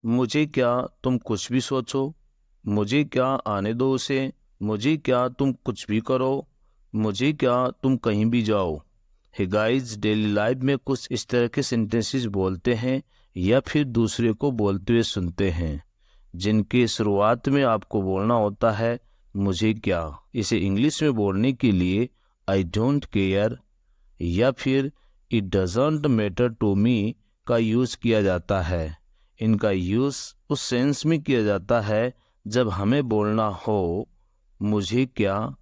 मुझे क्या तुम कुछ भी सोचो, मुझे क्या आने दो उसे, मुझे क्या तुम कुछ भी करो, मुझे क्या तुम कहीं भी जाओ। हे गाइस, डेली लाइफ में कुछ इस तरह के सेंटेंसेस बोलते हैं या फिर दूसरे को बोलते हुए सुनते हैं, जिनके शुरुआत में आपको बोलना होता है मुझे क्या। इसे इंग्लिश में बोलने के लिए आई डोंट केयर या फिर it doesn't matter to me का यूज किया जाता है। इनका यूज उस सेंस में किया जाता है जब हमें बोलना हो मुझे क्या,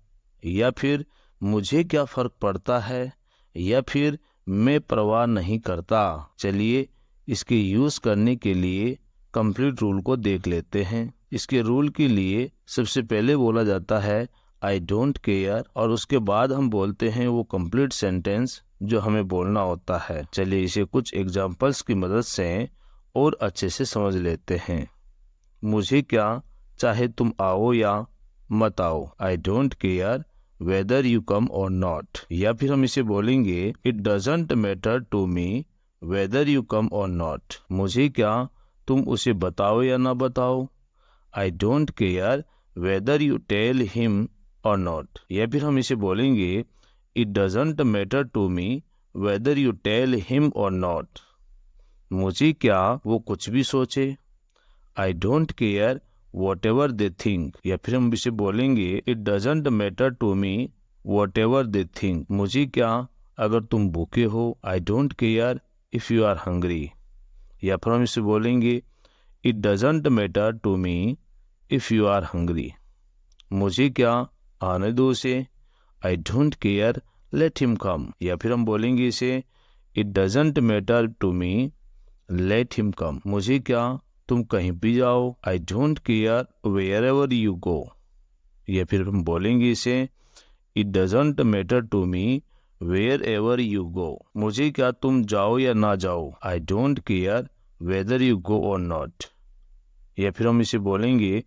या फिर मुझे क्या फर्क पड़ता है, या फिर मैं परवाह नहीं करता। चलिए इसके यूज करने के लिए कंप्लीट रूल को देख लेते हैं। इसके रूल के लिए सबसे पहले बोला जाता है आई डोंट केयर और उसके बाद हम बोलते हैं वो कंप्लीट सेंटेंस जो हमें बोलना होता है। चलिए इसे कुछ एग्जांपल्स की मदद से और अच्छे से समझ लेते हैं। मुझे क्या, चाहे तुम आओ या मत आओ। I don't care whether you come or not. या फिर हम इसे बोलेंगे it doesn't matter to me whether you come or not. मुझे क्या, तुम उसे बताओ या ना बताओ। I don't care whether you tell him or not. या फिर हम इसे बोलेंगे it doesn't matter to me whether you tell him or not. मुझे क्या वो कुछ भी सोचे। I don't care whatever they think. या फिर हम इसे बोलेंगे it doesn't matter to me whatever they think. मुझे क्या अगर तुम भूखे हो। I don't care if you are hungry. या फिर हम इसे बोलेंगे it doesn't matter to me if you are hungry. मुझे क्या आने दो उसे। I don't care let him come. या फिर हम बोलेंगे इसे it doesn't matter to me let him come. मुझे क्या तुम कहीं भी जाओ। I don't care wherever you go. या फिर हम बोलेंगे इसे it doesn't matter to me wherever you go. मुझे क्या तुम जाओ या ना जाओ। I don't care whether you go or not. या फिर हम इसे बोलेंगे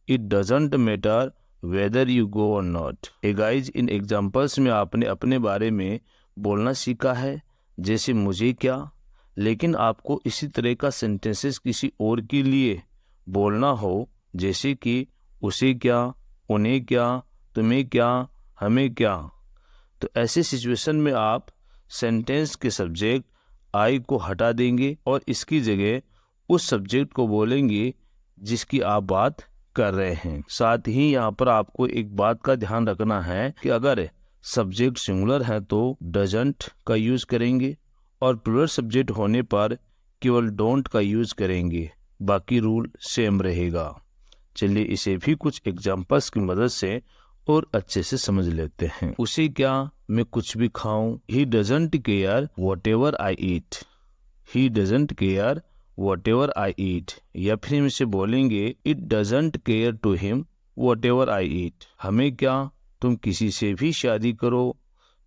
it doesn't matter whether you go or not. Hey guys, इन एग्जाम्पल्स में आपने अपने बारे में बोलना सीखा है, जैसे मुझे क्या, लेकिन आपको इसी तरह का सेंटेंसेस किसी और के लिए बोलना हो, जैसे कि उसे क्या, उन्हें क्या, तुम्हें क्या, हमें क्या, तो ऐसे सिचुएशन में आप सेंटेंस के सब्जेक्ट आई को हटा देंगे और इसकी जगह उस सब्जेक्ट को बोलेंगे जिसकी आप बात कर रहे हैं। साथ ही यहाँ पर आपको एक बात का ध्यान रखना है कि अगर सब्जेक्ट सिंगुलर है तो डजंट का यूज करेंगे और प्लूरल सब्जेक्ट होने पर केवल डोंट का यूज करेंगे। बाकी रूल सेम रहेगा। चलिए इसे भी कुछ एग्जांपल्स की मदद से और अच्छे से समझ लेते हैं। उसे क्या मैं कुछ भी खाऊं। He doesn't care whatever I eat. He doesn't care whatever I eat. या फिर हम इसे बोलेंगे it doesn't care to him whatever I eat. हमें क्या तुम किसी से भी शादी करो।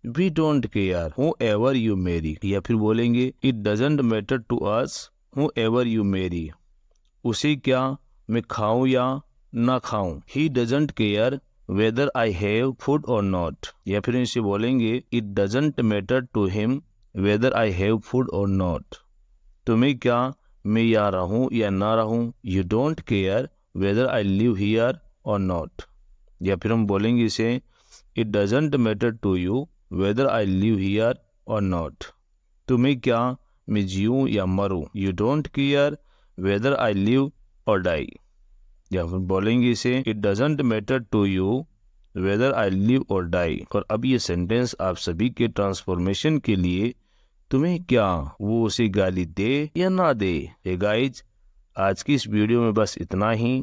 We don't care whoever you marry. या फिर बोलेंगे it doesn't matter to us whoever you marry. उसे क्या मैं खाऊं या ना खाऊं। He doesn't care whether I have food or not. या फिर इसे बोलेंगे it doesn't matter to him whether I have food or not. तुम्हें क्या मैं यहाँ रहूं या ना रहूं। You don't care whether I live here or not. या फिर हम बोलेंगे इसे it doesn't matter to you whether I live here or not. तुम्हें क्या मैं जीऊँ या मरूं। You don't care whether I live or die. या फिर बोलेंगे इसे it doesn't matter to you whether I live or die. और अब ये सेंटेंस आप सभी के ट्रांसफॉर्मेशन के लिए तुम्हें क्या वो उसे गाली दे या ना दे। हे गाइज, आज की इस वीडियो में बस इतना ही।